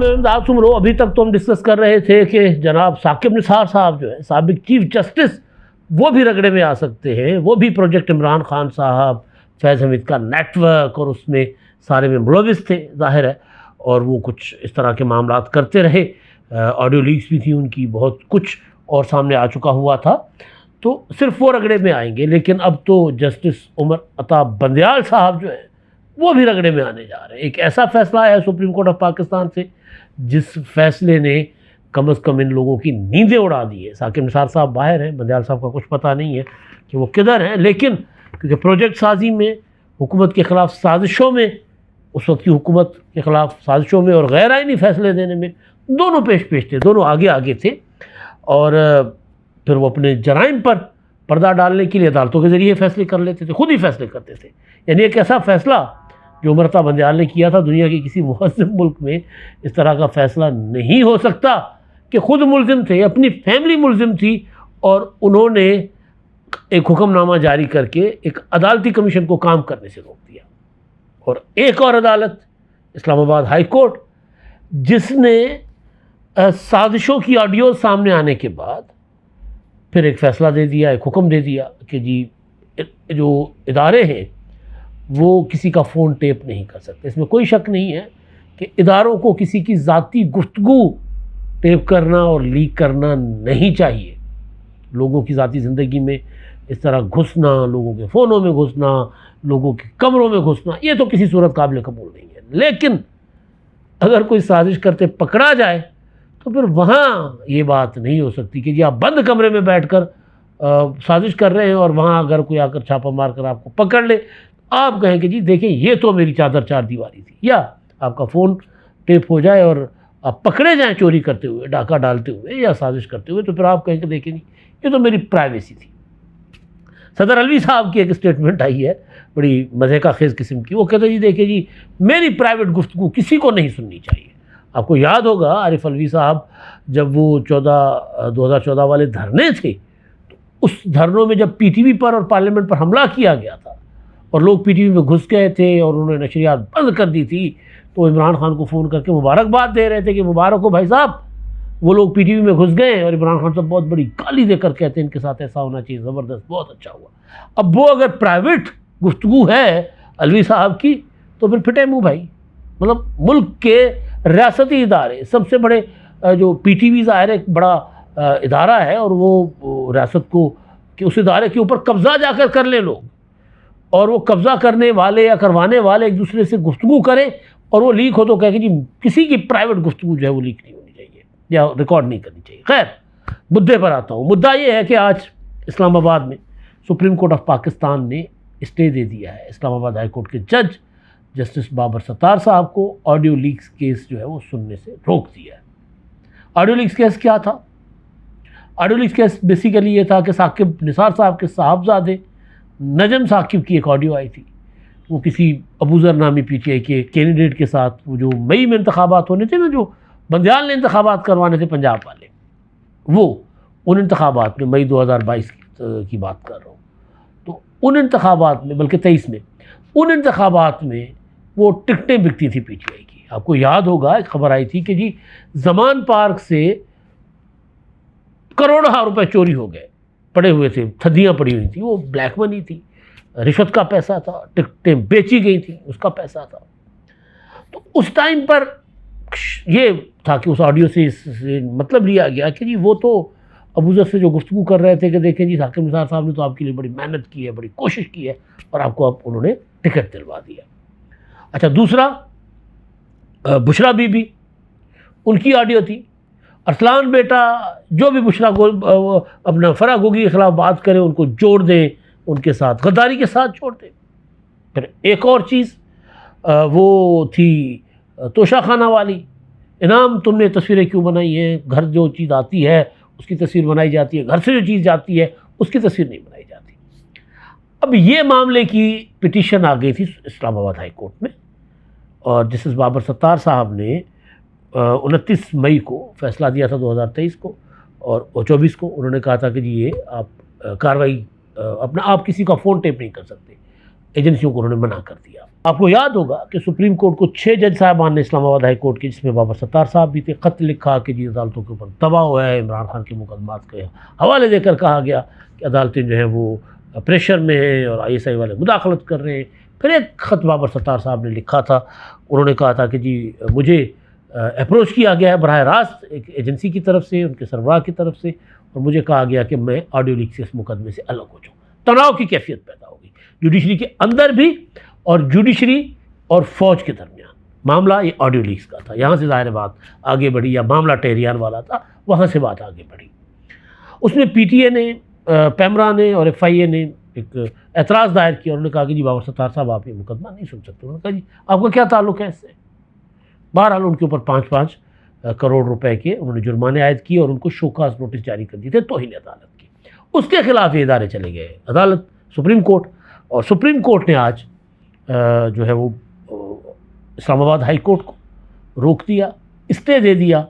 آپ سن رہو ابھی تک تو ہم ڈسکس کر رہے تھے کہ جناب ثاقب نثار صاحب جو ہے سابق چیف جسٹس وہ بھی رگڑے میں آ سکتے ہیں، وہ بھی پروجیکٹ عمران خان صاحب، فیض حمید کا نیٹ ورک اور اس میں سارے میں ملوث تھے ظاہر ہے، اور وہ کچھ اس طرح کے معاملات کرتے رہے، آڈیو لیکس بھی تھی ان کی، بہت کچھ اور سامنے آ چکا ہوا تھا، تو صرف وہ رگڑے میں آئیں گے۔ لیکن اب تو جسٹس عمر عطا بندیال صاحب جو ہے وہ بھی رگڑے میں آنے جا رہے ہیں۔ ایک ایسا فیصلہ آیا ہے سپریم کورٹ آف پاکستان سے جس فیصلے نے کم از کم ان لوگوں کی نیندیں اڑا دی ہے۔ ثاقب نثار صاحب باہر ہیں، بندیال صاحب کا کچھ پتہ نہیں ہے کہ وہ کدھر ہیں، لیکن کیونکہ پروجیکٹ سازی میں، حکومت کے خلاف سازشوں میں، اس وقت کی حکومت کے خلاف سازشوں میں اور غیر آئینی فیصلے دینے میں دونوں پیش تھے، دونوں آگے تھے، اور پھر وہ اپنے جرائم پر پردہ ڈالنے کے لیے عدالتوں کے ذریعے فیصلے کر لیتے تھے، خود ہی فیصلے کرتے تھے۔ یعنی ایک ایسا فیصلہ جو عمر عطا بندیال نے کیا تھا، دنیا کے کسی مہذب ملک میں اس طرح کا فیصلہ نہیں ہو سکتا کہ خود ملزم تھے، اپنی فیملی ملزم تھی، اور انہوں نے ایک حکم نامہ جاری کر کے ایک عدالتی کمیشن کو کام کرنے سے روک دیا۔ اور ایک اور عدالت اسلام آباد ہائی کورٹ جس نے سازشوں کی آڈیوز سامنے آنے کے بعد پھر ایک فیصلہ دے دیا، ایک حکم دے دیا کہ جی جو ادارے ہیں وہ کسی کا فون ٹیپ نہیں کر سکتے۔ اس میں کوئی شک نہیں ہے کہ اداروں کو کسی کی ذاتی گفتگو ٹیپ کرنا اور لیک کرنا نہیں چاہیے۔ لوگوں کی ذاتی زندگی میں اس طرح گھسنا، لوگوں کے فونوں میں گھسنا، لوگوں کے کمروں میں گھسنا، یہ تو کسی صورت قابل قبول نہیں ہے۔ لیکن اگر کوئی سازش کرتے پکڑا جائے تو پھر وہاں یہ بات نہیں ہو سکتی کہ جی آپ بند کمرے میں بیٹھ کر سازش کر رہے ہیں اور وہاں اگر کوئی آ کر چھاپہ مار کر آپ کو پکڑ لے، آپ کہیں کہ جی دیکھیں یہ تو میری چادر چار دیواری تھی، یا آپ کا فون ٹیپ ہو جائے اور آپ پکڑے جائیں چوری کرتے ہوئے، ڈاکہ ڈالتے ہوئے یا سازش کرتے ہوئے، تو پھر آپ کہیں کہ دیکھیں جی یہ تو میری پرائیویسی تھی۔ صدر علوی صاحب کی ایک اسٹیٹمنٹ آئی ہے بڑی مزے کا خیز قسم کی، وہ کہتے ہیں جی دیکھیں جی میری پرائیویٹ گفتگو کسی کو نہیں سننی چاہیے۔ آپ کو یاد ہوگا عارف علوی صاحب جب وہ 2014 والے دھرنے تھے، تو اس دھرنوں میں جب پی ٹی وی پر اور پارلیمنٹ پر حملہ کیا گیا تھا اور لوگ پی ٹی وی میں گھس گئے تھے اور انہوں نے نشریات بند کر دی تھی، تو عمران خان کو فون کر کے مبارکباد دے رہے تھے کہ مبارک ہو بھائی صاحب، وہ لوگ پی ٹی وی میں گھس گئے، اور عمران خان صاحب بہت بڑی گالی دے کر کہتے ہیں ان کے ساتھ ایسا ہونا چاہیے، زبردست، بہت اچھا ہوا۔ اب وہ اگر پرائیویٹ گفتگو ہے علوی صاحب کی تو پھر پھٹے منہ بھائی، مطلب ملک کے ریاستی ادارے سب سے بڑے، جو پی ٹی وی ظاہر ایک بڑا ادارہ ہے، اور وہ ریاست کو کہ اس ادارے کے اوپر قبضہ جا کر لیں لوگ، اور وہ قبضہ کرنے والے یا کروانے والے ایک دوسرے سے گفتگو کریں اور وہ لیک ہو تو کہہ کہ جی کسی کی پرائیویٹ گفتگو جو ہے وہ لیک نہیں ہونی چاہیے یا ریکارڈ نہیں کرنی چاہیے۔ خیر، مدعے پر آتا ہوں۔ مدعا یہ ہے کہ آج اسلام آباد میں سپریم کورٹ آف پاکستان نے اسٹے دے دیا ہے اسلام آباد ہائی کورٹ کے جج جسٹس بابر ستار صاحب کو آڈیو لیکس کیس جو ہے وہ سننے سے روک دیا ہے۔ آڈیو لیکس کیس کیا تھا؟ آڈیو لیکس کیس بیسیکلی یہ تھا کہ ثاقب نثار صاحب کے صاحبزادے نجم ثاقب کی ایک آڈیو آئی تھی، وہ کسی ابوذر نامی پی ٹی آئی کے کینڈیڈیٹ کے ساتھ، وہ جو مئی میں انتخابات ہونے تھے نا، جو بندیال نے انتخابات کروانے تھے پنجاب والے، وہ ان انتخابات میں مئی 2022 کی بات کر رہا ہوں، تو ان انتخابات میں، بلکہ 23 میں، ان انتخابات میں وہ ٹکٹیں بکتی تھی پی ٹی آئی کی۔ آپ کو یاد ہوگا ایک خبر آئی تھی کہ جی زمان پارک سے کروڑوں روپے چوری ہو گئے، پڑے ہوئے تھے، تھدیاں پڑی ہوئی تھیں، وہ بلیک منی تھی، رشوت کا پیسہ تھا، ٹکٹیں بیچی گئی تھیں، اس کا پیسہ تھا۔ تو اس ٹائم پر یہ تھا کہ اس آڈیو سے مطلب لیا گیا کہ جی وہ تو ابوذر سے جو گفتگو کر رہے تھے کہ دیکھیں جی ثاقب نثار صاحب نے تو آپ کے لیے بڑی محنت کی ہے، بڑی کوشش کی ہے، اور آپ کو اب انہوں نے ٹکٹ دلوا دیا۔ اچھا، دوسرا بشرا بی بی، ان کی آڈیو تھی، ارسلان بیٹا جو بھی بشرا اپنا فرح گوگی کے خلاف بات کریں ان کو جوڑ دیں، ان کے ساتھ غداری کے ساتھ جوڑ دیں۔ پھر ایک اور چیز وہ تھی توشہ خانہ والی، انعام تم نے تصویریں کیوں بنائی ہیں؟ گھر جو چیز آتی ہے اس کی تصویر بنائی جاتی ہے، گھر سے جو چیز جاتی ہے اس کی تصویر نہیں بنائی جاتی۔ اب یہ معاملے کی پٹیشن آ گئی تھی اسلام آباد ہائی کورٹ میں، اور جسٹس بابر ستار صاحب نے 29 مئی کو فیصلہ دیا تھا 2023 کو، اور 24 کو انہوں نے کہا تھا کہ جی یہ آپ کارروائی اپنا آپ کسی کا فون ٹیپ نہیں کر سکتے، ایجنسیوں کو انہوں نے منع کر دیا۔ آپ کو یاد ہوگا کہ سپریم کورٹ کو 6 جج صاحبان نے اسلام آباد ہائی کورٹ کے، جس میں بابر ستار صاحب بھی تھے، خط لکھا کہ جی عدالتوں کے اوپر دباؤ ہوا ہے، عمران خان کے مقدمات کے حوالے دے کر کہا گیا کہ عدالتیں جو ہیں وہ پریشر میں ہیں اور ISI والے مداخلت کر رہے ہیں۔ پھر ایک خط بابر ستار صاحب نے لکھا تھا، انہوں نے کہا تھا کہ جی مجھے اپروچ کیا گیا ہے براہ راست ایک ایجنسی کی طرف سے، ان کے سربراہ کی طرف سے، اور مجھے کہا گیا کہ میں آڈیو لیک سے اس مقدمے سے الگ ہو جاؤں۔ تناؤ کی کیفیت پیدا ہوگی جوڈیشری کے اندر بھی اور جوڈیشری اور فوج کے درمیان۔ معاملہ یہ آڈیو لیکس کا تھا، یہاں سے ظاہر بات آگے بڑھی، یا معاملہ ٹہریان والا تھا، وہاں سے بات آگے بڑھی۔ اس میں PTA نے، پیمرا نے اور FIA نے ایک اعتراض دائر کیا، انہوں نے کہا کہ جی بابر ستار صاحب آپ یہ مقدمہ نہیں سن سکتے۔ انہوں نے کہا جی آپ کا کیا تعلق ہے اس سے؟ بہرحال ان کے اوپر 5 کروڑ روپے کے انہوں نے جرمانے عائد کیے اور ان کو شوکاز نوٹس جاری کر دیے تھے توہین عدالت کی۔ اس کے خلاف یہ ادارے چلے گئے عدالت، سپریم کورٹ، اور سپریم کورٹ نے آج جو ہے وہ اسلام آباد ہائی کورٹ کو روک دیا، اسٹے دے دیا،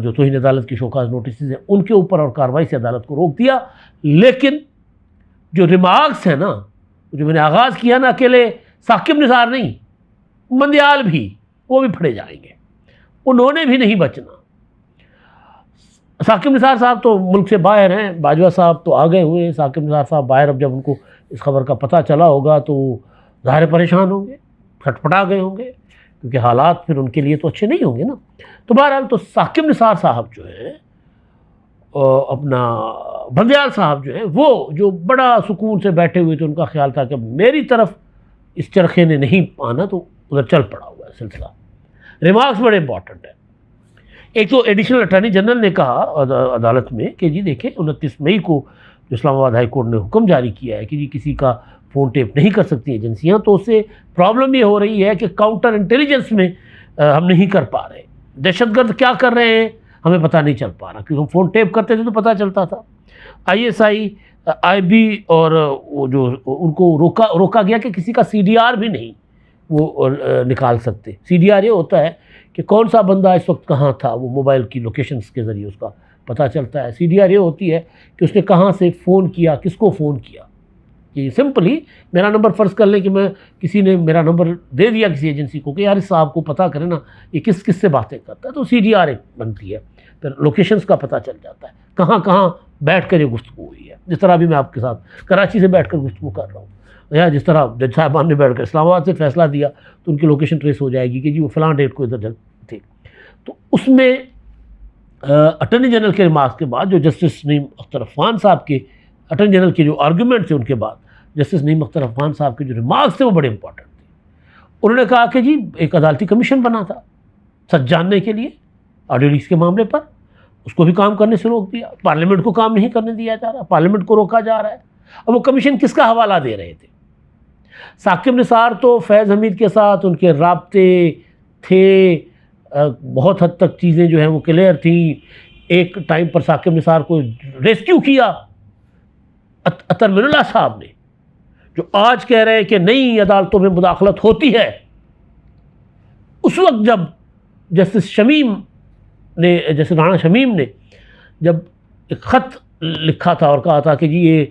جو توہین عدالت کی شوکاز نوٹسز ہیں ان کے اوپر، اور کارروائی سے عدالت کو روک دیا۔ لیکن جو ریمارکس ہیں نا، جو میں نے آغاز کیا نا، اکیلے ثاقب نثار نہیں، مندیال بھی، وہ بھی پھڑے جائیں گے، انہوں نے بھی نہیں بچنا۔ ثاقب نثار صاحب تو ملک سے باہر ہیں، باجوہ صاحب تو آ گئے ہوئے ہیں، ثاقب نثار صاحب باہر، اب جب ان کو اس خبر کا پتہ چلا ہوگا تو ظاہر پریشان ہوں گے، چھٹپٹا گئے ہوں گے، کیونکہ حالات پھر ان کے لیے تو اچھے نہیں ہوں گے نا۔ تو بہرحال تو ثاقب نثار صاحب جو ہیں، اپنا بندیال صاحب جو ہیں، وہ جو بڑا سکون سے بیٹھے ہوئے تھے، ان کا خیال تھا کہ میری طرف اس چرخے نے نہیں آنا، تو ادھر چل پڑا ہوا ہے سلسلہ۔ ریمارکس بڑے امپورٹنٹ ہیں۔ ایک تو ایڈیشنل اٹارنی جنرل نے کہا عدالت میں کہ جی دیکھیں 29 مئی کو جو اسلام آباد ہائی کورٹ نے حکم جاری کیا ہے کہ جی کسی کا فون ٹیپ نہیں کر سکتی ایجنسیاں، تو اس سے پرابلم یہ ہو رہی ہے کہ کاؤنٹر انٹیلیجنس میں ہم نہیں کر پا رہے، دہشت گرد کیا کر رہے ہیں ہمیں پتہ نہیں چل پا رہا، کیونکہ ہم فون ٹیپ کرتے تھے تو پتہ چلتا تھا۔ ISI IB اور وہ جو ان کو روکا گیا کہ کسی کا CDR بھی نہیں وہ نکال سکتے۔ CDR یہ ہوتا ہے کہ کون سا بندہ اس وقت کہاں تھا، وہ موبائل کی لوکیشنز کے ذریعے اس کا پتہ چلتا ہے۔ CDR یہ ہوتی ہے کہ اس نے کہاں سے فون کیا، کس کو فون کیا۔ کہ سمپلی میرا نمبر فرض کر لیں کہ میں کسی نے میرا نمبر دے دیا کسی ایجنسی کو کہ یار اس صاحب کو پتہ کرے نا یہ کس کس سے باتیں کرتا ہے، تو CDR ایک بنتی ہے، پھر لوکیشنز کا پتہ چل جاتا ہے کہاں کہاں بیٹھ کر یہ گفتگو ہوئی ہے۔ جس طرح بھی میں آپ کے ساتھ کراچی سے بیٹھ کر گفتگو کر رہا ہوں، یا جس طرح جج صاحبان نے بیٹھ کر اسلام آباد سے فیصلہ دیا تو ان کی لوکیشن ٹریس ہو جائے گی کہ جی وہ فلاں ڈیٹ کو ادھر تھے۔ تو اس میں اٹارنی جنرل کے ریمارکس کے بعد جو جسٹس نعیم اختر افغان صاحب کے اٹارنی جنرل کے جو آرگومنٹ تھے، ان کے بعد جسٹس نعیم اختر افغان صاحب کے جو ریمارکس تھے وہ بڑے امپورٹنٹ تھے۔ انہوں نے کہا کہ جی ایک عدالتی کمیشن بنا تھا سچ جاننے کے لیے آڈیو لیکس کے معاملے پر، اس کو بھی کام کرنے سے روک دیا، پارلیمنٹ کو کام نہیں کرنے دیا جا رہا، پارلیمنٹ کو روکا جا رہا ہے۔ اب وہ کمیشن کس کا حوالہ دے رہے تھے؟ ثاقب نثار تو فیض حمید کے ساتھ ان کے رابطے تھے، بہت حد تک چیزیں جو ہیں وہ کلیئر تھیں۔ ایک ٹائم پر ثاقب نثار کو ریسکیو کیا اطہر من اللہ صاحب نے، جو آج کہہ رہے ہیں کہ نئی عدالتوں میں مداخلت ہوتی ہے۔ اس وقت جب جسٹس رانا شمیم نے جب ایک خط لکھا تھا اور کہا تھا کہ جی یہ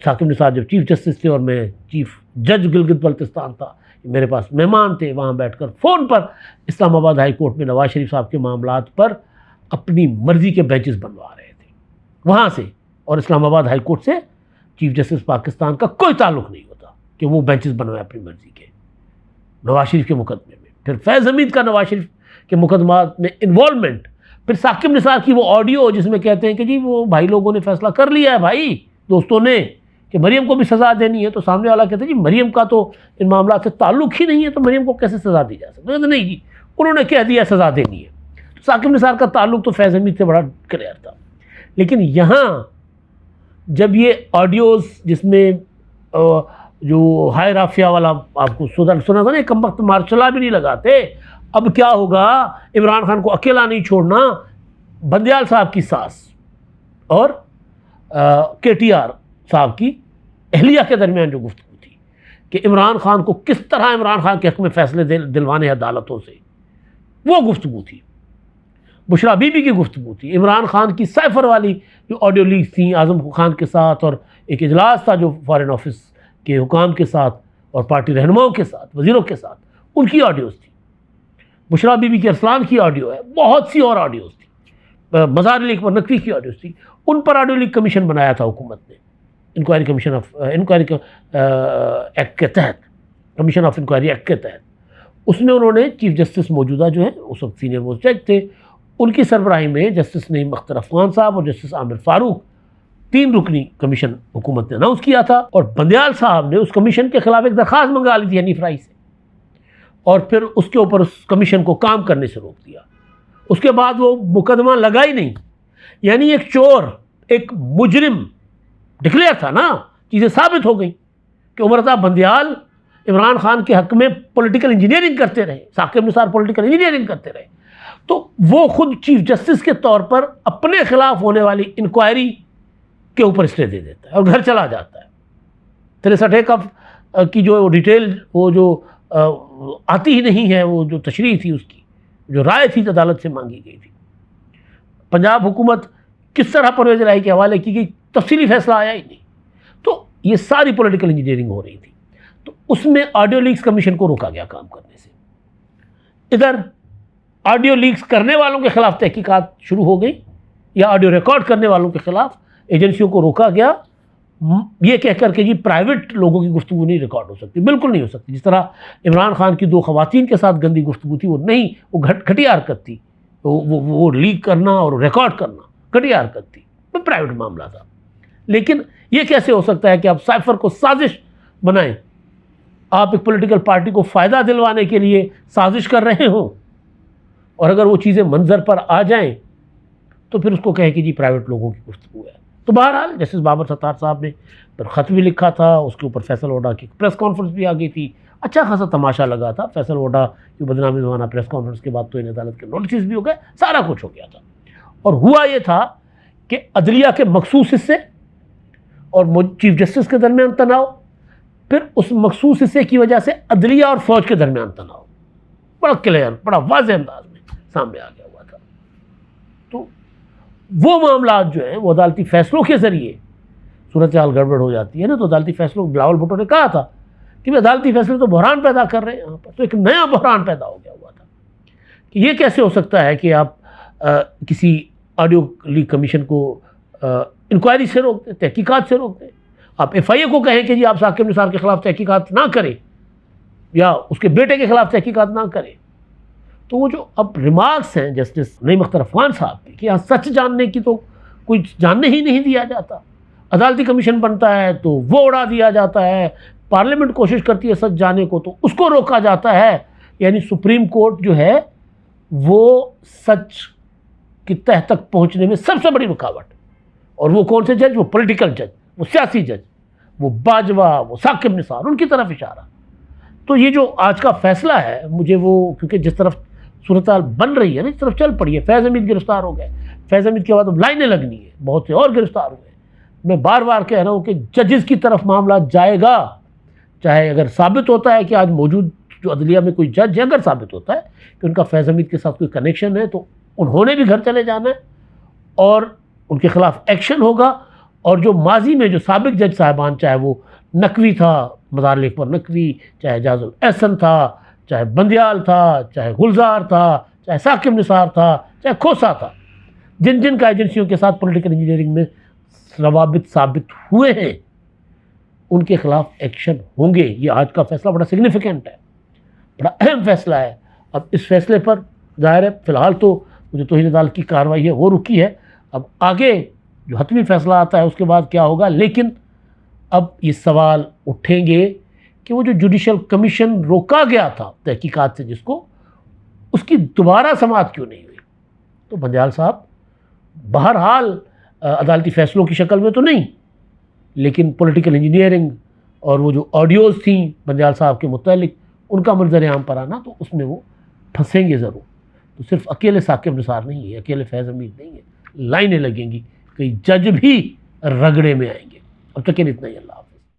ثاقب نثار جب چیف جسٹس تھے اور میں چیف جج گلگت بلتستان تھا، میرے پاس مہمان تھے، وہاں بیٹھ کر فون پر اسلام آباد ہائی کورٹ میں نواز شریف صاحب کے معاملات پر اپنی مرضی کے بینچز بنوا رہے تھے وہاں سے، اور اسلام آباد ہائی کورٹ سے چیف جسٹس پاکستان کا کوئی تعلق نہیں ہوتا کہ وہ بینچز بنوائے اپنی مرضی کے نواز شریف کے مقدمے میں۔ پھر فیض حمید کا نواز شریف کے مقدمات میں انوالومنٹ، پھر ثاقب نثار کی وہ آڈیو جس میں کہتے ہیں کہ جی وہ بھائی لوگوں نے فیصلہ کر لیا ہے، بھائی دوستوں نے، کہ مریم کو بھی سزا دینی ہے، تو سامنے والا کہتے ہیں جی مریم کا تو ان معاملات سے تعلق ہی نہیں ہے، تو مریم کو کیسے سزا دی جا سکتی ہے؟ نہیں جی انہوں نے کہہ دیا سزا دینی ہے۔ تو ثاقب نثار کا تعلق تو فیض حمید سے بڑا کلیئر تھا۔ لیکن یہاں جب یہ آڈیوز جس میں جو ہائے رافیہ والا آپ کو سنا تھا نا، کم وقت مارشلہ بھی نہیں لگاتے، اب کیا ہوگا، عمران خان کو اکیلا نہیں چھوڑنا، بندیال صاحب کی ساس اور KTR صاحب کی اہلیہ کے درمیان جو گفتگو تھی کہ عمران خان کو کس طرح عمران خان کے حق میں فیصلے دلوانے عدالتوں سے، وہ گفتگو تھی۔ بشرا بی بی کی گفتگو تھی، عمران خان کی سائفر والی جو آڈیو لیکس تھیں اعظم خان کے ساتھ، اور ایک اجلاس تھا جو فارن آفس کے حکام کے ساتھ اور پارٹی رہنماؤں کے ساتھ، وزیروں کے ساتھ، ان کی آڈیوز تھی. بشریٰ بی بی کے ارسلان کی آڈیو ہے، بہت سی اور آڈیوز تھی، مزار علی اکبر نقوی کی آڈیوز تھی. ان پر آڈیو لیک کمیشن بنایا تھا حکومت نے، inquiry commission of inquiry act کے تحت، کمیشن آف انکوائری ایکٹ کے تحت. اس میں انہوں نے چیف جسٹس موجودہ جو ہے اس وقت سینئر موسٹ جج تھے، ان کی سربراہی میں جسٹس نعیم اختر افغان صاحب اور جسٹس عامر فاروق، 3 رکنی کمیشن حکومت نے اناؤنس کیا تھا. اور بندیال صاحب نے اس کمیشن کے خلاف ایک درخواست منگا لی تھی حنیف رائی سے، اور پھر اس کے اوپر اس کمیشن کو کام کرنے سے روک دیا. اس کے بعد وہ مقدمہ لگا ہی نہیں. یعنی ایک چور، ایک مجرم ڈکلیئر تھا نا، چیزیں ثابت ہو گئیں کہ عمر رضا بندیال عمران خان کے حق میں پولیٹیکل انجینئرنگ کرتے رہے، ثاقب نثار پولیٹیکل انجینئرنگ کرتے رہے. تو وہ خود چیف جسٹس کے طور پر اپنے خلاف ہونے والی انکوائری کے اوپر اسٹے دے دیتا ہے اور گھر چلا جاتا ہے. 63 کی جو ڈیٹیل، وہ جو آتی ہی نہیں ہے، وہ جو تشریح تھی، اس کی جو رائے تھی عدالت سے مانگی گئی تھی. پنجاب حکومت کس طرح پرویز الہی کے حوالے کی گئی، تفصیلی فیصلہ آیا ہی نہیں. تو یہ ساری پولیٹیکل انجینئرنگ ہو رہی تھی. تو اس میں آڈیو لیکس کمیشن کو روکا گیا کام کرنے سے. ادھر آڈیو لیکس کرنے والوں کے خلاف تحقیقات شروع ہو گئی، یا آڈیو ریکارڈ کرنے والوں کے خلاف ایجنسیوں کو روکا گیا، یہ کہہ کر کہ جی پرائیویٹ لوگوں کی گفتگو نہیں ریکارڈ ہو سکتی. بالکل نہیں ہو سکتی. جس طرح عمران خان کی 2 خواتین کے ساتھ گندی گفتگو تھی، وہ نہیں، وہ گھٹیا حرکت تھی. وہ لیک کرنا اور ریکارڈ کرنا گھٹیا حرکت تھی، وہ پرائیویٹ معاملہ تھا. لیکن یہ کیسے ہو سکتا ہے کہ آپ سائفر کو سازش بنائیں، آپ ایک پولیٹیکل پارٹی کو فائدہ دلوانے کے لیے سازش کر رہے ہوں، اور اگر وہ چیزیں منظر پر آ جائیں تو پھر اس کو کہیں کہ جی پرائیویٹ لوگوں کی گفتگو ہے. تو بہرحال جسٹس بابر ستار صاحب نے پھر خط بھی لکھا تھا، اس کے اوپر فیصل ووڈا کی پریس کانفرنس بھی آ گئی تھی. اچھا خاصا تماشا لگا تھا. فیصل ووڈا کی بدنامی زمانہ پریس کانفرنس کے بعد تو ان عدالت کے نوٹسز بھی ہو گئے، سارا کچھ ہو گیا تھا. اور ہوا یہ تھا کہ عدلیہ کے مخصوص حصے اور چیف جسٹس کے درمیان تناؤ، پھر اس مخصوص حصے کی وجہ سے عدلیہ اور فوج کے درمیان تناؤ بڑا کلیئر، بڑا واضح انداز میں سامنے آ گیا ہوا تھا. تو وہ معاملات جو ہیں وہ عدالتی فیصلوں کے ذریعے صورتحال گڑبڑ ہو جاتی ہے نا. تو عدالتی فیصلوں، بلاول بھٹو نے کہا تھا کہ میں عدالتی فیصلے تو بحران پیدا کر رہے ہیں یہاں پر. تو ایک نیا بحران پیدا ہو گیا ہوا تھا کہ یہ کیسے ہو سکتا ہے کہ آپ کسی آڈیو لیک کمیشن کو انکوائری سے روک دیں، تحقیقات سے روک دیں. آپ ایف آئی اے کو کہیں کہ جی آپ ثاقب نثار کے خلاف تحقیقات نہ کریں یا اس کے بیٹے کے خلاف تحقیقات نہ کریں. تو وہ جو اب ریمارکس ہیں جسٹس نعیم اختر افغان صاحب کے کہ یہاں سچ جاننے کی تو کوئی جاننے ہی نہیں دیا جاتا، عدالتی کمیشن بنتا ہے تو وہ اڑا دیا جاتا ہے، پارلیمنٹ کوشش کرتی ہے سچ جانے کو تو اس کو روکا جاتا ہے. یعنی سپریم کورٹ جو ہے وہ سچ کی تہ تک پہنچنے میں سب سے بڑی رکاوٹ. اور وہ کون سے جج؟ وہ پولیٹیکل جج، وہ سیاسی جج، وہ باجوہ، وہ ثاقب نثار، ان کی طرف اشارہ. تو یہ جو آج کا فیصلہ ہے، مجھے وہ کیونکہ جس طرف صورتحال بن رہی ہے نا، اس طرف چل پڑی ہے. فیض حمید گرفتار ہو گئے، فیض حمید کے بعد اب لائنیں لگنی ہے، بہت سے اور گرفتار ہوئے. میں بار بار کہہ رہا ہوں کہ ججز کی طرف معاملہ جائے گا، چاہے اگر ثابت ہوتا ہے کہ آج موجود جو عدلیہ میں کوئی جج ہے، اگر ثابت ہوتا ہے کہ ان کا فیض حمید کے ساتھ کوئی کنیکشن ہے، تو انہوں نے بھی گھر چلے جانا ہے اور ان کے خلاف ایکشن ہوگا. اور جو ماضی میں جو سابق جج صاحبان، چاہے وہ نقوی تھا، مزار علی اکبر نقوی، چاہے اعجاز الاحسن تھا، چاہے بندیال تھا، چاہے گلزار تھا، چاہے ثاقب نثار تھا، چاہے کھوسا تھا، جن کا ایجنسیوں کے ساتھ پولیٹیکل انجینئرنگ میں روابط ثابت ہوئے ہیں، ان کے خلاف ایکشن ہوں گے. یہ آج کا فیصلہ بڑا سگنیفیکنٹ ہے، بڑا اہم فیصلہ ہے. اب اس فیصلے پر ظاہر ہے فی الحال تو جو توہین عدالت کی کارروائی ہے وہ رکی ہے. اب آگے جو حتمی فیصلہ آتا ہے اس کے بعد کیا ہوگا. لیکن اب یہ سوال اٹھیں گے کہ وہ جو جوڈیشل کمیشن روکا گیا تھا تحقیقات سے جس کو، اس کی دوبارہ سماعت کیوں نہیں ہوئی. تو بندیال صاحب بہرحال عدالتی فیصلوں کی شکل میں تو نہیں، لیکن پولیٹیکل انجینئرنگ اور وہ جو آڈیوز تھیں بندیال صاحب کے متعلق، ان کا منظر عام پر آنا، تو اس میں وہ پھنسیں گے ضرور. تو صرف اکیلے ثاقب نثار نہیں ہے، اکیلے فیض حمید نہیں ہے، لائنیں لگیں گی، کئی جج بھی رگڑے میں آئیں گے. اب تک اتنا ہی. اللہ.